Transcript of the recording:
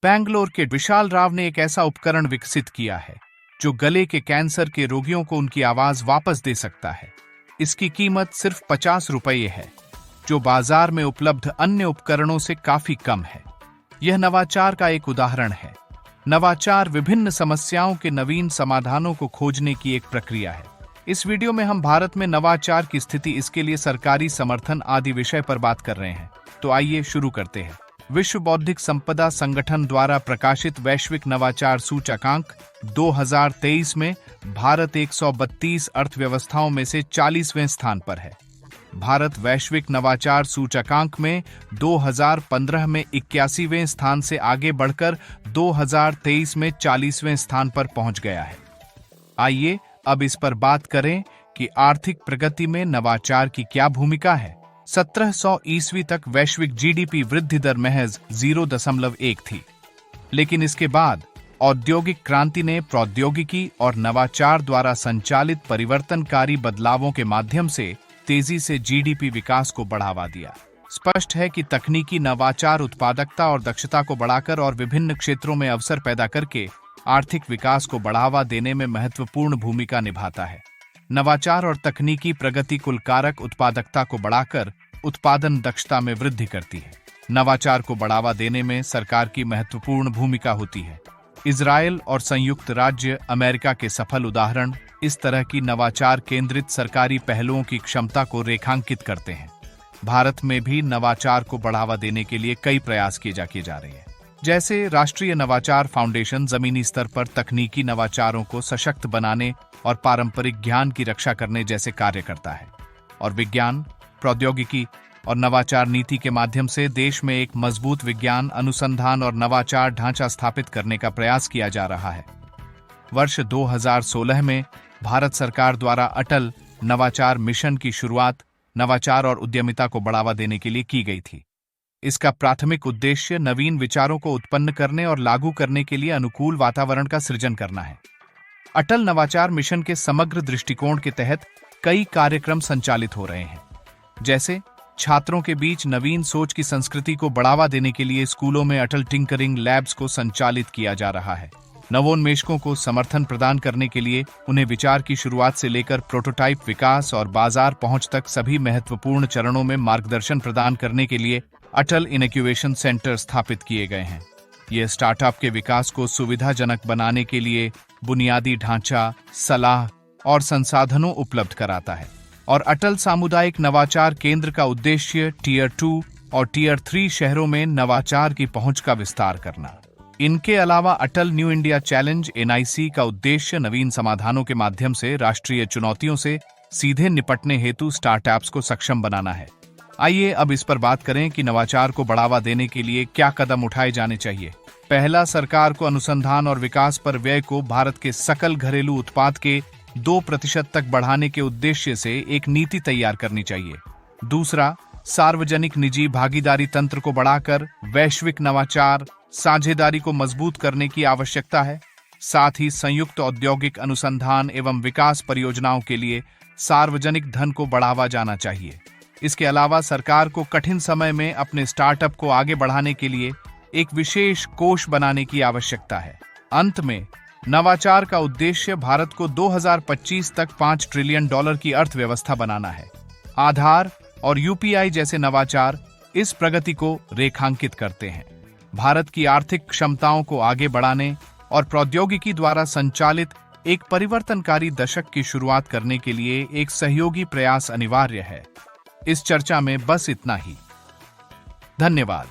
बैंगलोर के विशाल राव ने एक ऐसा उपकरण विकसित किया है जो गले के कैंसर के रोगियों को उनकी आवाज वापस दे सकता है। इसकी कीमत सिर्फ 50 रुपये है, जो बाजार में उपलब्ध अन्य उपकरणों से काफी कम है। यह नवाचार का एक उदाहरण है। नवाचार विभिन्न समस्याओं के नवीन समाधानों को खोजने की एक प्रक्रिया है। इस वीडियो में हम भारत में नवाचार की स्थिति, इसके लिए सरकारी समर्थन आदि विषय पर बात कर रहे हैं। तो आइए शुरू करते हैं। विश्व बौद्धिक संपदा संगठन द्वारा प्रकाशित वैश्विक नवाचार सूचकांक 2023 में भारत 132 अर्थव्यवस्थाओं में से 40वें स्थान पर है। भारत वैश्विक नवाचार सूचकांक में 2015 में 81वें स्थान से आगे बढ़कर 2023 में 40वें स्थान पर पहुंच गया है। आइए अब इस पर बात करें कि आर्थिक प्रगति में नवाचार की क्या भूमिका है। 1700 ईस्वी तक वैश्विक जीडीपी वृद्धि दर महज 0.1 थी, लेकिन इसके बाद औद्योगिक क्रांति ने प्रौद्योगिकी और नवाचार द्वारा संचालित परिवर्तनकारी बदलावों के माध्यम से तेजी से जीडीपी विकास को बढ़ावा दिया। स्पष्ट है कि तकनीकी नवाचार उत्पादकता और दक्षता को बढ़ाकर और विभिन्न क्षेत्रों में अवसर पैदा करके आर्थिक विकास को बढ़ावा देने में महत्वपूर्ण भूमिका निभाता है। नवाचार और तकनीकी प्रगति कुल कारक उत्पादकता को बढ़ाकर उत्पादन दक्षता में वृद्धि करती है। नवाचार को बढ़ावा देने में सरकार की महत्वपूर्ण भूमिका होती है। इजरायल और संयुक्त राज्य अमेरिका के सफल उदाहरण इस तरह की नवाचार केंद्रित सरकारी पहलों की क्षमता को रेखांकित करते हैं। भारत में भी नवाचार को बढ़ावा देने के लिए कई प्रयास किए जा रहे हैं। जैसे राष्ट्रीय नवाचार फाउंडेशन जमीनी स्तर पर तकनीकी नवाचारों को सशक्त बनाने और पारंपरिक ज्ञान की रक्षा करने जैसे कार्य करता है, और विज्ञान, प्रौद्योगिकी और नवाचार नीति के माध्यम से देश में एक मजबूत विज्ञान, अनुसंधान और नवाचार ढांचा स्थापित करने का प्रयास किया जा रहा है। वर्ष 2016 में भारत सरकार द्वारा अटल नवाचार मिशन की शुरुआत नवाचार और उद्यमिता को बढ़ावा देने के लिए की गई थी। इसका प्राथमिक उद्देश्य नवीन विचारों को उत्पन्न करने और लागू करने के लिए अनुकूल वातावरण का सृजन करना है। अटल नवाचार मिशन के समग्र दृष्टिकोण के तहत कई कार्यक्रम संचालित हो रहे हैं, जैसे छात्रों के बीच नवीन सोच की संस्कृति को बढ़ावा देने के लिए स्कूलों में अटल टिंकरिंग लैब्स को संचालित किया जा रहा है। नवोन्मेषकों को समर्थन प्रदान करने के लिए उन्हें विचार की शुरुआत से लेकर प्रोटोटाइप विकास और बाजार पहुंच तक सभी महत्वपूर्ण चरणों में मार्गदर्शन प्रदान करने के लिए अटल इनक्यूबेशन सेंटर स्थापित किए गए हैं। ये स्टार्टअप के विकास को सुविधाजनक बनाने के लिए बुनियादी ढांचा, सलाह और संसाधनों उपलब्ध कराता है। और अटल सामुदायिक नवाचार केंद्र का उद्देश्य टियर 2 और टियर 3 शहरों में नवाचार की पहुंच का विस्तार करना। इनके अलावा अटल न्यू इंडिया चैलेंज NIC का उद्देश्य नवीन समाधानों के माध्यम से राष्ट्रीय चुनौतियों से सीधे निपटने हेतु स्टार्टअप्स को सक्षम बनाना है। आइए अब इस पर बात करें कि नवाचार को बढ़ावा देने के लिए क्या कदम उठाए जाने चाहिए। पहला, सरकार को अनुसंधान और विकास पर व्यय को भारत के सकल घरेलू उत्पाद के 2% तक बढ़ाने के उद्देश्य से एक नीति तैयार करनी चाहिए। दूसरा, सार्वजनिक निजी भागीदारी तंत्र को बढ़ाकर वैश्विक नवाचार साझेदारी को मजबूत करने की आवश्यकता है। साथ ही संयुक्त औद्योगिक अनुसंधान एवं विकास परियोजनाओं के लिए सार्वजनिक धन को बढ़ावा जाना चाहिए। इसके अलावा सरकार को कठिन समय में अपने स्टार्टअप को आगे बढ़ाने के लिए एक विशेष कोष बनाने की आवश्यकता है। अंत में, नवाचार का उद्देश्य भारत को 2025 तक $5 ट्रिलियन की अर्थव्यवस्था बनाना है। आधार और UPI जैसे नवाचार इस प्रगति को रेखांकित करते हैं। भारत की आर्थिक क्षमताओं को आगे बढ़ाने और प्रौद्योगिकी द्वारा संचालित एक परिवर्तनकारी दशक की शुरुआत करने के लिए एक सहयोगी प्रयास अनिवार्य है। इस चर्चा में बस इतना ही। धन्यवाद।